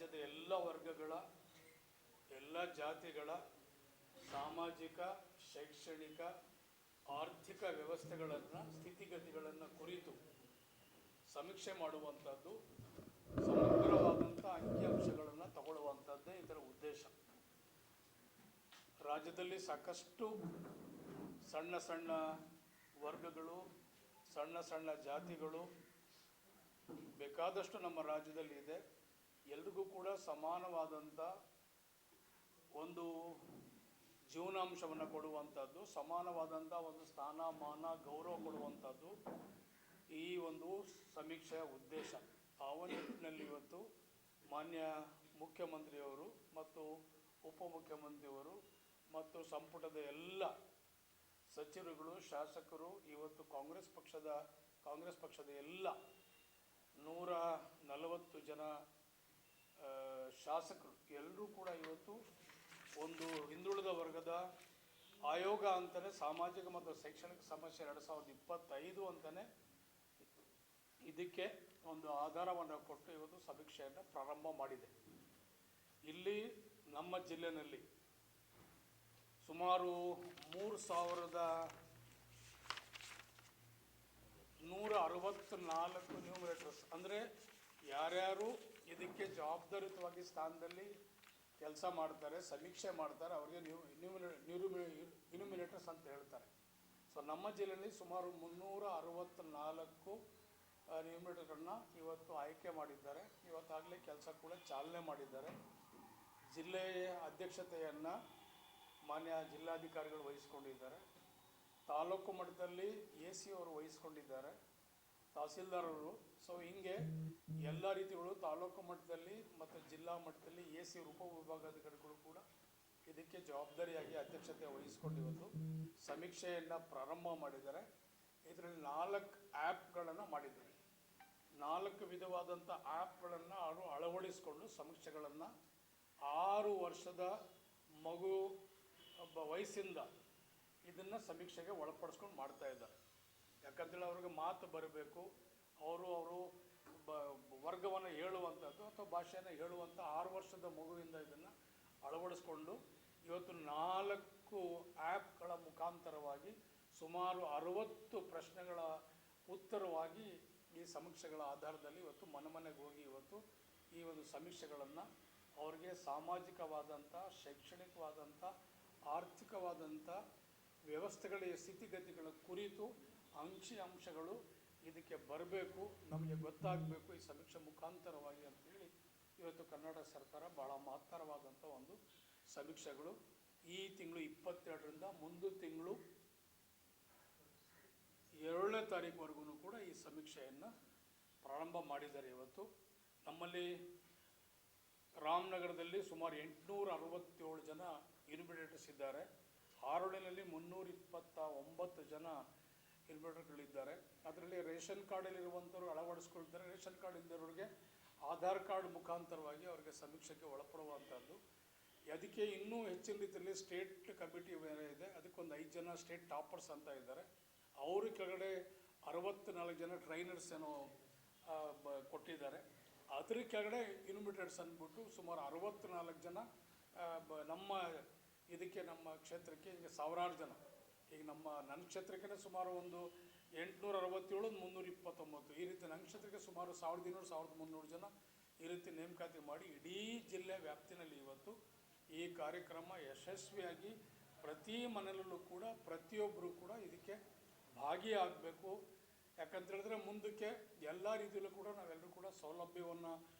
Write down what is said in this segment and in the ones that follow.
ರಾಜ್ಯದ ಎಲ್ಲ ವರ್ಗಗಳ ಎಲ್ಲ ಜಾತಿಗಳ ಸಾಮಾಜಿಕ ಶೈಕ್ಷಣಿಕ ಆರ್ಥಿಕ ವ್ಯವಸ್ಥೆಗಳನ್ನು ಸ್ಥಿತಿಗತಿಗಳನ್ನು ಕುರಿತು ಸಮೀಕ್ಷೆ ಮಾಡುವಂಥದ್ದು, ಸಮಗ್ರವಾದಂಥ ಅಂಕಿಅಂಶಗಳನ್ನು ತಗೊಳ್ಳುವಂಥದ್ದೇ ಇದರ ಉದ್ದೇಶ. ರಾಜ್ಯದಲ್ಲಿ ಸಾಕಷ್ಟು ಸಣ್ಣ ಸಣ್ಣ ವರ್ಗಗಳು, ಸಣ್ಣ ಸಣ್ಣ ಜಾತಿಗಳು ಬೇಕಾದಷ್ಟು ನಮ್ಮ ರಾಜ್ಯದಲ್ಲಿ ಇದೆ. ಎಲ್ರಿಗೂ ಕೂಡ ಸಮಾನವಾದಂಥ ಒಂದು ಜೀವನಾಂಶವನ್ನು ಕೊಡುವಂಥದ್ದು, ಸಮಾನವಾದಂಥ ಒಂದು ಸ್ಥಾನಮಾನ ಗೌರವ ಕೊಡುವಂಥದ್ದು ಈ ಒಂದು ಸಮೀಕ್ಷೆಯ ಉದ್ದೇಶ. ಆ ನಿಟ್ಟಿನಲ್ಲಿ ಇವತ್ತು ಮಾನ್ಯ ಮುಖ್ಯಮಂತ್ರಿಯವರು ಮತ್ತು ಉಪಮುಖ್ಯಮಂತ್ರಿಯವರು ಮತ್ತು ಸಂಪುಟದ ಎಲ್ಲ ಸಚಿವರುಗಳು, ಶಾಸಕರು, ಇವತ್ತು ಕಾಂಗ್ರೆಸ್ ಪಕ್ಷದ ಎಲ್ಲ 140 ಜನ ಶಾಸಕರು ಎಲ್ಲರೂ ಕೂಡ ಇವತ್ತು ಒಂದು ಹಿಂದುಳಿದ ವರ್ಗದ ಆಯೋಗ ಅಂತಲೇ ಸಾಮಾಜಿಕ ಮತ್ತು ಶೈಕ್ಷಣಿಕ ಸಮಸ್ಯೆ 2025 ಅಂತಲೇ ಇದಕ್ಕೆ ಒಂದು ಆಧಾರವನ್ನು ಕೊಟ್ಟು ಇವತ್ತು ಸಮೀಕ್ಷೆಯನ್ನು ಪ್ರಾರಂಭ ಮಾಡಿದೆ. ಇಲ್ಲಿ ನಮ್ಮ ಜಿಲ್ಲೆಯಲ್ಲಿ ಸುಮಾರು 3164 ನ್ಯೂಮರೇಟರ್ಸ್, ಅಂದರೆ ಯಾರ್ಯಾರು ಇದಕ್ಕೆ ಜವಾಬ್ದಾರಿಯುತವಾಗಿ ಸ್ಥಾನದಲ್ಲಿ ಕೆಲಸ ಮಾಡ್ತಾರೆ, ಸಮೀಕ್ಷೆ ಮಾಡ್ತಾರೆ, ಅವರಿಗೆ ನ್ಯೂಮಿನೇಟರ್ಸ್ ಅಂತ ಹೇಳ್ತಾರೆ. ಸೊ ನಮ್ಮ ಜಿಲ್ಲೆಯಲ್ಲಿ ಸುಮಾರು 364 ನ್ಯೂಮಿನೇಟರ್ಗಳನ್ನ ಇವತ್ತು ಆಯ್ಕೆ ಮಾಡಿದ್ದಾರೆ. ಇವತ್ತಾಗಲೇ ಕೆಲಸ ಕೂಡ ಚಾಲನೆ ಮಾಡಿದ್ದಾರೆ. ಜಿಲ್ಲೆಯ ಅಧ್ಯಕ್ಷತೆಯನ್ನು ಮಾನ್ಯ ಜಿಲ್ಲಾಧಿಕಾರಿಗಳು ವಹಿಸ್ಕೊಂಡಿದ್ದಾರೆ. ತಾಲೂಕು ಮಟ್ಟದಲ್ಲಿ AC ಅವರು ವಹಿಸ್ಕೊಂಡಿದ್ದಾರೆ, ತಹಸೀಲ್ದಾರರು. ಸೊ ಹಿಂಗೆ ಎಲ್ಲ ರೀತಿಗಳು ತಾಲೂಕು ಮಟ್ಟದಲ್ಲಿ ಮತ್ತು ಜಿಲ್ಲಾ ಮಟ್ಟದಲ್ಲಿ AC ಉಪವಿಭಾಗಾಧಿಕಾರಿಗಳು ಕೂಡ ಇದಕ್ಕೆ ಜವಾಬ್ದಾರಿಯಾಗಿ ಅಧ್ಯಕ್ಷತೆ ವಹಿಸ್ಕೊಂಡು ಇವತ್ತು ಸಮೀಕ್ಷೆಯನ್ನು ಪ್ರಾರಂಭ ಮಾಡಿದ್ದಾರೆ. ಇದರಲ್ಲಿ 4 ಆ್ಯಪ್ಗಳನ್ನು ಮಾಡಿದ್ದಾರೆ. 4 ವಿಧವಾದಂಥ ಆ್ಯಪ್ಗಳನ್ನು ಅಳವಡಿಸಿಕೊಂಡು ಸಮೀಕ್ಷೆಗಳನ್ನು 6 ವರ್ಷದ ಮಗು ವಯಸ್ಸಿಂದ ಇದನ್ನು ಸಮೀಕ್ಷೆಗೆ ಒಳಪಡಿಸ್ಕೊಂಡು ಮಾಡ್ತಾ ಇದ್ದಾರೆ. ಯಾಕಂತೇಳಿ ಅವ್ರಿಗೆ ಮಾತು ಬರಬೇಕು, ಅವರು ವರ್ಗವನ್ನು ಹೇಳುವಂಥದ್ದು ಅಥವಾ ಭಾಷೆಯನ್ನು ಹೇಳುವಂಥ 6 ವರ್ಷದ ಮಗುವಿಂದ ಇದನ್ನು ಅಳವಡಿಸ್ಕೊಂಡು ಇವತ್ತು 4 ಆ್ಯಪ್ಗಳ ಮುಖಾಂತರವಾಗಿ ಸುಮಾರು 60 ಪ್ರಶ್ನೆಗಳ ಉತ್ತರವಾಗಿ ಈ ಸಮೀಕ್ಷೆಗಳ ಆಧಾರದಲ್ಲಿ ಇವತ್ತು ಮನೆಗೆ ಹೋಗಿ ಇವತ್ತು ಈ ಒಂದು ಸಮೀಕ್ಷೆಗಳನ್ನು ಅವರಿಗೆ ಸಾಮಾಜಿಕವಾದಂಥ, ಶೈಕ್ಷಣಿಕವಾದಂಥ, ಆರ್ಥಿಕವಾದಂಥ ವ್ಯವಸ್ಥೆಗಳ ಸ್ಥಿತಿಗತಿಗಳ ಕುರಿತು ಅಂಕಿಅಂಶಗಳು ಇದಕ್ಕೆ ಬರಬೇಕು, ನಮಗೆ ಗೊತ್ತಾಗಬೇಕು ಈ ಸಮೀಕ್ಷೆ ಮುಖಾಂತರವಾಗಿ ಅಂತೇಳಿ ಇವತ್ತು ಕರ್ನಾಟಕ ಸರ್ಕಾರ ಭಾಳ ಮಹತ್ತರವಾದಂಥ ಒಂದು ಸಮೀಕ್ಷೆಗಳು ಈ ತಿಂಗಳು 22ರಿಂದ ಮುಂದಿನ ತಿಂಗಳು 2ನೇ ತಾರೀಕುವರೆಗೂ ಕೂಡ ಈ ಸಮೀಕ್ಷೆಯನ್ನು ಪ್ರಾರಂಭ ಮಾಡಿದ್ದಾರೆ. ಇವತ್ತು ನಮ್ಮಲ್ಲಿ ರಾಮನಗರದಲ್ಲಿ ಸುಮಾರು 867 ಜನ ನ್ಯೂಮಿನೇಟರ್ಸ್ ಇದ್ದಾರೆ. ಹಾರೋಳಿನಲ್ಲಿ 329 ಜನ ನ್ಯೂಮಿನೇಟರ್ಗಳಿದ್ದಾರೆ. ಅದರಲ್ಲಿ ರೇಷನ್ ಕಾರ್ಡಲ್ಲಿರುವಂಥವ್ರು ಅಳವಡಿಸ್ಕೊಳ್ತಾರೆ. ರೇಷನ್ ಕಾರ್ಡ್ ಇದ್ದವರಿಗೆ ಆಧಾರ್ ಕಾರ್ಡ್ ಮುಖಾಂತರವಾಗಿ ಅವರಿಗೆ ಸಮೀಕ್ಷೆಗೆ ಒಳಪಡುವಂಥದ್ದು. ಅದಕ್ಕೆ ಇನ್ನೂ ಹೆಚ್ಚಿನ ರೀತಿಯಲ್ಲಿ ಸ್ಟೇಟ್ ಕಮಿಟಿ ಬೇರೆ ಇದೆ. ಅದಕ್ಕೊಂದು 5 ಜನ ಸ್ಟೇಟ್ ಟಾಪರ್ಸ್ ಅಂತ ಇದ್ದಾರೆ. ಅವ್ರ ಕೆಳಗಡೆ 64 ಜನ ಟ್ರೈನರ್ಸ್ ಏನೋ ಕೊಟ್ಟಿದ್ದಾರೆ. ಅದ್ರ ಕೆಳಗಡೆ ನ್ಯೂಮಿನೇಟರ್ಸ್ ಅಂದ್ಬಿಟ್ಟು ಸುಮಾರು 64 ಜನ ನಮ್ಮ ಕ್ಷೇತ್ರಕ್ಕೆ ಈಗ ಸಾವಿರಾರು ಜನ, ಈಗ ನನ್ನ ಕ್ಷೇತ್ರಕ್ಕೆ ಸುಮಾರು ಒಂದು 867, 329 ಈ ರೀತಿ ನನ್ನ ಕ್ಷೇತ್ರಕ್ಕೆ ಸುಮಾರು 1200, 1300 ಜನ ಈ ರೀತಿ ನೇಮಕಾತಿ ಮಾಡಿ ಇಡೀ ಜಿಲ್ಲೆ ವ್ಯಾಪ್ತಿನಲ್ಲಿ ಇವತ್ತು ಈ ಕಾರ್ಯಕ್ರಮ ಯಶಸ್ವಿಯಾಗಿ ಪ್ರತಿ ಮನೆಯಲ್ಲೂ ಕೂಡ ಪ್ರತಿಯೊಬ್ಬರು ಕೂಡ ಇದಕ್ಕೆ ಭಾಗಿಯಾಗಬೇಕು. ಯಾಕಂತೇಳಿದ್ರೆ ಮುಂದಕ್ಕೆ ಎಲ್ಲ ರೀತಿಯಲ್ಲೂ ಕೂಡ ನಾವೆಲ್ಲರೂ ಕೂಡ ಸೌಲಭ್ಯವನ್ನು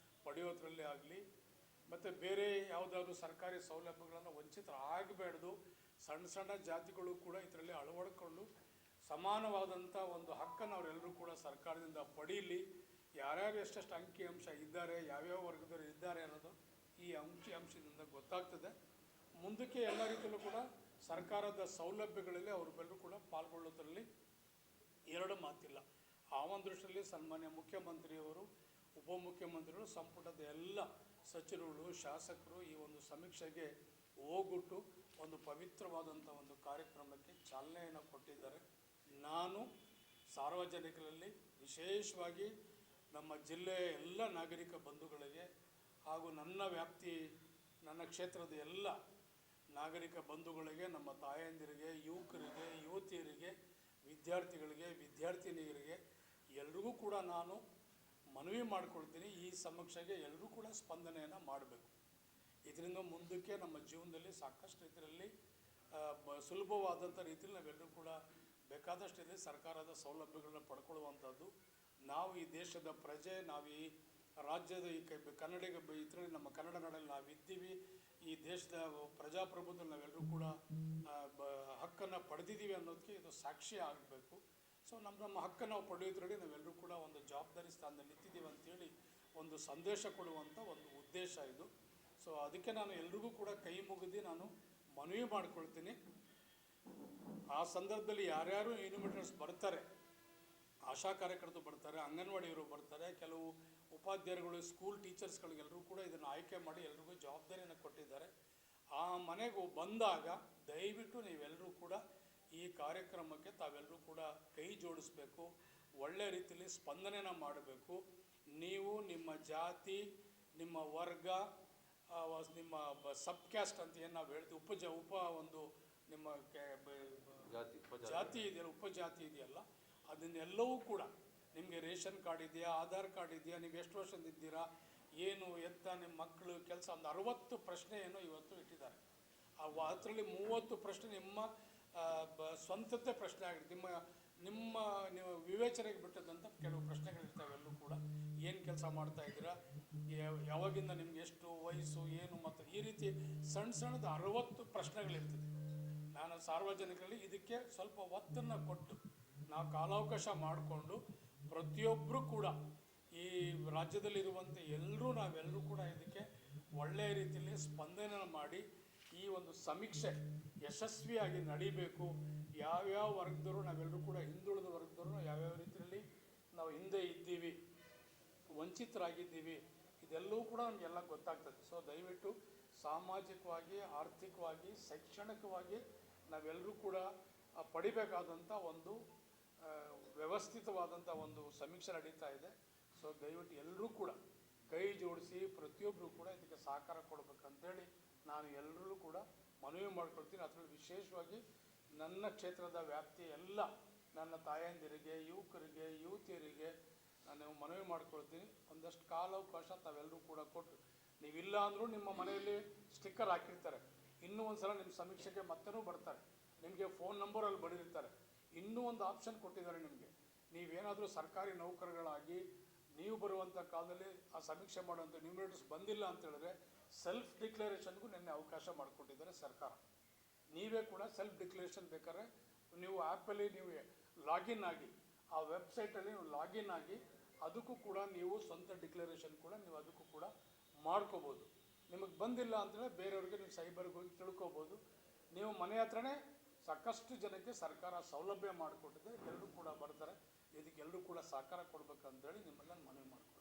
ಪಡೆಯೋದ್ರಲ್ಲಿ ಆಗಲಿ ಮತ್ತು ಬೇರೆ ಯಾವುದಾದ್ರೂ ಸರ್ಕಾರಿ ಸೌಲಭ್ಯಗಳನ್ನು ವಂಚಿತರಾಗಬಾರ್ದು. ಸಣ್ಣ ಜಾತಿಗಳು ಕೂಡ ಇದರಲ್ಲಿ ಅಳವಡಿಕೊಂಡು ಸಮಾನವಾದಂಥ ಒಂದು ಹಕ್ಕನ್ನು ಅವರೆಲ್ಲರೂ ಕೂಡ ಸರ್ಕಾರದಿಂದ ಪಡೀಲಿ. ಯಾರ್ಯಾರು ಎಷ್ಟೆಷ್ಟು ಅಂಕಿಅಂಶ ಇದ್ದಾರೆ, ಯಾವ್ಯಾವ ವರ್ಗದವರು ಇದ್ದಾರೆ ಅನ್ನೋದು ಈ ಅಂಕಿಅಂಶದಿಂದ ಗೊತ್ತಾಗ್ತದೆ. ಮುಂದಕ್ಕೆ ಎಲ್ಲ ರೀತಿಯಲ್ಲೂ ಕೂಡ ಸರ್ಕಾರದ ಸೌಲಭ್ಯಗಳಲ್ಲಿ ಅವರೆಲ್ಲರೂ ಕೂಡ ಪಾಲ್ಗೊಳ್ಳೋದ್ರಲ್ಲಿ 2 ಮಾತಿಲ್ಲ. ಆ ಒಂದು ದೃಷ್ಟಿಯಲ್ಲಿ ಸನ್ಮಾನ್ಯ ಮುಖ್ಯಮಂತ್ರಿಯವರು, ಉಪಮುಖ್ಯಮಂತ್ರಿಗಳು, ಸಂಪುಟದ ಎಲ್ಲ ಸಚಿವರುಗಳು, ಶಾಸಕರು ಈ ಒಂದು ಸಮೀಕ್ಷೆಗೆ ಹೋಗ್ಬಿಟ್ಟು ಒಂದು ಪವಿತ್ರವಾದಂಥ ಒಂದು ಕಾರ್ಯಕ್ರಮಕ್ಕೆ ಚಾಲನೆಯನ್ನು ಕೊಟ್ಟಿದ್ದಾರೆ. ನಾನು ಸಾರ್ವಜನಿಕರಲ್ಲಿ ವಿಶೇಷವಾಗಿ ನಮ್ಮ ಜಿಲ್ಲೆಯ ಎಲ್ಲ ನಾಗರಿಕ ಬಂಧುಗಳಿಗೆ ಹಾಗೂ ನನ್ನ ವ್ಯಾಪ್ತಿ ನನ್ನ ಕ್ಷೇತ್ರದ ಎಲ್ಲ ನಾಗರಿಕ ಬಂಧುಗಳಿಗೆ, ನಮ್ಮ ತಾಯಂದಿರಿಗೆ, ಯುವಕರಿಗೆ, ಯುವತಿಯರಿಗೆ, ವಿದ್ಯಾರ್ಥಿಗಳಿಗೆ, ವಿದ್ಯಾರ್ಥಿನಿಯರಿಗೆ ಎಲ್ರಿಗೂ ಕೂಡ ನಾನು ಮನವಿ ಮಾಡ್ಕೊಳ್ತೀನಿ, ಈ ಸಮೀಕ್ಷೆಗೆ ಎಲ್ಲರೂ ಕೂಡ ಸ್ಪಂದನೆಯನ್ನು ಮಾಡಬೇಕು. ಇದರಿಂದ ಮುಂದಕ್ಕೆ ನಮ್ಮ ಜೀವನದಲ್ಲಿ ಸಾಕಷ್ಟು ಇದರಲ್ಲಿ ಸುಲಭವಾದಂಥ ರೀತಿಯಲ್ಲಿ ನಾವೆಲ್ಲರೂ ಕೂಡ ಬೇಕಾದಷ್ಟು ಇದೆ ಸರ್ಕಾರದ ಸೌಲಭ್ಯಗಳನ್ನ ಪಡ್ಕೊಳ್ಳುವಂಥದ್ದು. ನಾವು ಈ ದೇಶದ ಪ್ರಜೆ, ನಾವು ಈ ರಾಜ್ಯದ ಈ ಕನ್ನಡಿಗ ಇದರಲ್ಲಿ ನಮ್ಮ ಕನ್ನಡ ನಾಡಲ್ಲಿ ನಾವಿದ್ದೀವಿ, ಈ ದೇಶದ ಪ್ರಜಾಪ್ರಭುತ್ವದಲ್ಲಿ ನಾವೆಲ್ಲರೂ ಕೂಡ ಹಕ್ಕನ್ನು ಪಡೆದಿದ್ದೀವಿ ಅನ್ನೋದಕ್ಕೆ ಇದು ಸಾಕ್ಷಿ ಆಗಬೇಕು. ಸೊ ನಮ್ಮ ಹಕ್ಕನ್ನು ನಾವು ಪಡೆಯೋದ್ರಲ್ಲಿ ನಾವೆಲ್ಲರೂ ಕೂಡ ಒಂದು ಜವಾಬ್ದಾರಿ ಸ್ಥಾನದಲ್ಲಿ ನಿಂತಿದ್ದೀವಿ ಅಂತೇಳಿ ಒಂದು ಸಂದೇಶ ಕೊಡುವಂಥ ಒಂದು ಉದ್ದೇಶ ಇದು. ಸೊ ಅದಕ್ಕೆ ನಾನು ಎಲ್ರಿಗೂ ಕೂಡ ಕೈ ಮುಗಿದು ನಾನು ಮನವಿ ಮಾಡ್ಕೊಳ್ತೀನಿ. ಆ ಸಂದರ್ಭದಲ್ಲಿ ಯಾರ್ಯಾರು ಇನ್ವಿಟೇಟರ್ಸ್ ಬರ್ತಾರೆ, ಆಶಾ ಕಾರ್ಯಕರ್ತರು ಬರ್ತಾರೆ, ಅಂಗನವಾಡಿಯವರು ಬರ್ತಾರೆ, ಕೆಲವು ಉಪಾಧ್ಯಾಯರುಗಳು, ಸ್ಕೂಲ್ ಟೀಚರ್ಸ್ಗಳಿಗೆಲ್ಲರೂ ಕೂಡ ಇದನ್ನು ಆಯ್ಕೆ ಮಾಡಿ ಎಲ್ರಿಗೂ ಜವಾಬ್ದಾರಿಯನ್ನು ಕೊಟ್ಟಿದ್ದಾರೆ. ಆ ಮನೆಗೂ ಬಂದಾಗ ದಯವಿಟ್ಟು ನೀವೆಲ್ಲರೂ ಕೂಡ ಈ ಕಾರ್ಯಕ್ರಮಕ್ಕೆ ತಾವೆಲ್ಲರೂ ಕೂಡ ಕೈ ಜೋಡಿಸ್ಬೇಕು, ಒಳ್ಳೆಯ ರೀತಿಯಲ್ಲಿ ಸ್ಪಂದನೆನ ಮಾಡಬೇಕು. ನೀವು ನಿಮ್ಮ ಜಾತಿ, ನಿಮ್ಮ ವರ್ಗ, ನಿಮ್ಮ ಸಬ್ ಕ್ಯಾಸ್ಟ್ ಅಂತ ಏನು ನಾವು ಹೇಳ್ತೀವಿ, ಒಂದು ನಿಮ್ಮ ಜಾತಿ ಇದೆಯಲ್ಲ, ಉಪಜಾತಿ ಇದೆಯಲ್ಲ, ಅದನ್ನೆಲ್ಲವೂ ಕೂಡ ನಿಮಗೆ ರೇಷನ್ ಕಾರ್ಡ್ ಇದೆಯಾ, ಆಧಾರ್ ಕಾರ್ಡ್ ಇದೆಯಾ, ನೀವು ಎಷ್ಟು ವರ್ಷದಿಂದ ಇದ್ದೀರಾ, ಏನು ಎತ್ತ, ನಿಮ್ಮ ಮಕ್ಕಳು ಕೆಲಸ, ಒಂದು 60 ಪ್ರಶ್ನೆಯನ್ನು ಇವತ್ತು ಇಟ್ಟಿದ್ದಾರೆ. ಅದರಲ್ಲಿ 30 ಪ್ರಶ್ನೆ ನಿಮ್ಮ ಸ್ವಂತತೆ ಪ್ರಶ್ನೆ ಆಗಿರುತ್ತೆ, ನೀವು ವಿವೇಚನೆಗೆ ಬಿಟ್ಟದಂಥ ಕೆಲವು ಪ್ರಶ್ನೆಗಳಿರ್ತವೆ. ಎಲ್ಲೂ ಕೂಡ ಏನು ಕೆಲಸ ಮಾಡ್ತಾ ಇದ್ದೀರಾ, ಯಾವಾಗಿಂದ ನಿಮ್ಗೆ ಎಷ್ಟು ವಯಸ್ಸು, ಏನು, ಮತ್ತು ಈ ರೀತಿ ಸಣ್ಣದ 60 ಪ್ರಶ್ನೆಗಳಿರ್ತದೆ. ನಾನು ಸಾರ್ವಜನಿಕರಲ್ಲಿ ಇದಕ್ಕೆ ಸ್ವಲ್ಪ ಒತ್ತನ್ನು ಕೊಟ್ಟು ನಾವು ಕಾಲಾವಕಾಶ ಮಾಡಿಕೊಂಡು ಪ್ರತಿಯೊಬ್ಬರೂ ಕೂಡ ಈ ರಾಜ್ಯದಲ್ಲಿರುವಂಥ ನಾವೆಲ್ಲರೂ ಕೂಡ ಇದಕ್ಕೆ ಒಳ್ಳೆಯ ರೀತಿಯಲ್ಲಿ ಸ್ಪಂದನೆ ಮಾಡಿ ಈ ಒಂದು ಸಮೀಕ್ಷೆ ಯಶಸ್ವಿಯಾಗಿ ನಡೀಬೇಕು. ಯಾವ್ಯಾವ ವರ್ಗದವರು ನಾವೆಲ್ಲರೂ ಕೂಡ ಹಿಂದುಳಿದ ವರ್ಗದವರು ಯಾವ್ಯಾವ ರೀತಿಯಲ್ಲಿ ನಾವು ಹಿಂದೆ ಇದ್ದೀವಿ, ವಂಚಿತರಾಗಿದ್ದೀವಿ, ಇದೆಲ್ಲವೂ ಕೂಡ ನಮಗೆಲ್ಲ ಗೊತ್ತಾಗ್ತದೆ. ಸೊ ದಯವಿಟ್ಟು ಸಾಮಾಜಿಕವಾಗಿ, ಆರ್ಥಿಕವಾಗಿ, ಶೈಕ್ಷಣಿಕವಾಗಿ ನಾವೆಲ್ಲರೂ ಕೂಡ ಪಡಿಬೇಕಾದಂಥ ಒಂದು ವ್ಯವಸ್ಥಿತವಾದಂಥ ಒಂದು ಸಮೀಕ್ಷೆ ನಡೀತಾ ಇದೆ. ಸೊ ದಯವಿಟ್ಟು ಎಲ್ಲರೂ ಕೂಡ ಕೈ ಜೋಡಿಸಿ ಪ್ರತಿಯೊಬ್ಬರು ಕೂಡ ಇದಕ್ಕೆ ಸಹಕಾರ ಕೊಡಬೇಕಂತೇಳಿ ನಾನು ಎಲ್ಲರೂ ಕೂಡ ಮನವಿ ಮಾಡ್ಕೊಳ್ತೀನಿ. ಅದರಲ್ಲಿ ವಿಶೇಷವಾಗಿ ನನ್ನ ಕ್ಷೇತ್ರದ ವ್ಯಾಪ್ತಿ ಎಲ್ಲ ನನ್ನ ತಾಯಂದಿರಿಗೆ, ಯುವಕರಿಗೆ, ಯುವತಿಯರಿಗೆ ನಾನು ಮನವಿ ಮಾಡ್ಕೊಳ್ತೀನಿ. ಒಂದಷ್ಟು ಕಾಲಾವಕಾಶ ತಾವೆಲ್ಲರೂ ಕೂಡ ಕೊಟ್ಟು, ನೀವಿಲ್ಲ ಅಂದರೂ ನಿಮ್ಮ ಮನೆಯಲ್ಲಿ ಸ್ಟಿಕ್ಕರ್ ಹಾಕಿರ್ತಾರೆ, ಇನ್ನೂ ಒಂದು ಸಲ ನಿಮ್ಮ ಸಮೀಕ್ಷೆಗೆ ಮತ್ತೂ ಬರ್ತಾರೆ, ನಿಮಗೆ ಫೋನ್ ನಂಬರಲ್ಲಿ ಬರೆದಿರ್ತಾರೆ. ಇನ್ನೂ ಒಂದು ಆಪ್ಷನ್ ಕೊಟ್ಟಿದ್ದಾರೆ ನಿಮಗೆ, ನೀವೇನಾದರೂ ಸರ್ಕಾರಿ ನೌಕರಗಳಾಗಿ ನೀವು ಬರುವಂಥ ಕಾಲದಲ್ಲಿ ಆ ಸಮೀಕ್ಷೆ ಮಾಡುವಂಥ ನ್ಯೂಮರೇಟರ್ಸ್ ಬಂದಿಲ್ಲ ಅಂತ ಹೇಳಿದ್ರೆ ಸೆಲ್ಫ್ ಡಿಕ್ಲರೇಷನ್ಗೂ ನಿನ್ನೆ ಅವಕಾಶ ಮಾಡಿಕೊಟ್ಟಿದ್ದಾರೆ ಸರ್ಕಾರ. ನೀವೇ ಕೂಡ ಸೆಲ್ಫ್ ಡಿಕ್ಲರೇಷನ್ ಬೇಕಾದ್ರೆ ನೀವು ಆ್ಯಪಲ್ಲಿ ನೀವು ಲಾಗಿನ್ ಆಗಿ, ಆ ವೆಬ್ಸೈಟಲ್ಲಿ ನೀವು ಲಾಗಿನ್ ಆಗಿ ಅದಕ್ಕೂ ಕೂಡ ನೀವು ಸ್ವಂತ ಡಿಕ್ಲರೇಷನ್ ಕೂಡ ನೀವು ಅದಕ್ಕೂ ಕೂಡ ಮಾಡ್ಕೋಬೋದು. ನಿಮಗೆ ಬಂದಿಲ್ಲ ಅಂತೇಳಿ ಬೇರೆಯವ್ರಿಗೆ ನೀವು ಸೈಬರ್ಗೆ ಹೋಗಿ ತಿಳ್ಕೊಬೋದು. ನೀವು ಮನೆ ಹತ್ರನೇ ಸಾಕಷ್ಟು ಜನಕ್ಕೆ ಸರ್ಕಾರ ಸೌಲಭ್ಯ ಮಾಡಿಕೊಟ್ಟಿದೆ, ಎಲ್ಲರೂ ಕೂಡ ಬರ್ತಾರೆ. ಇದಕ್ಕೆಲ್ಲರೂ ಕೂಡ ಸಹಕಾರ ಕೊಡಬೇಕಂತೇಳಿ ನಿಮ್ಮನ್ನ ಮನವಿ ಮಾಡ್ತೀನಿ.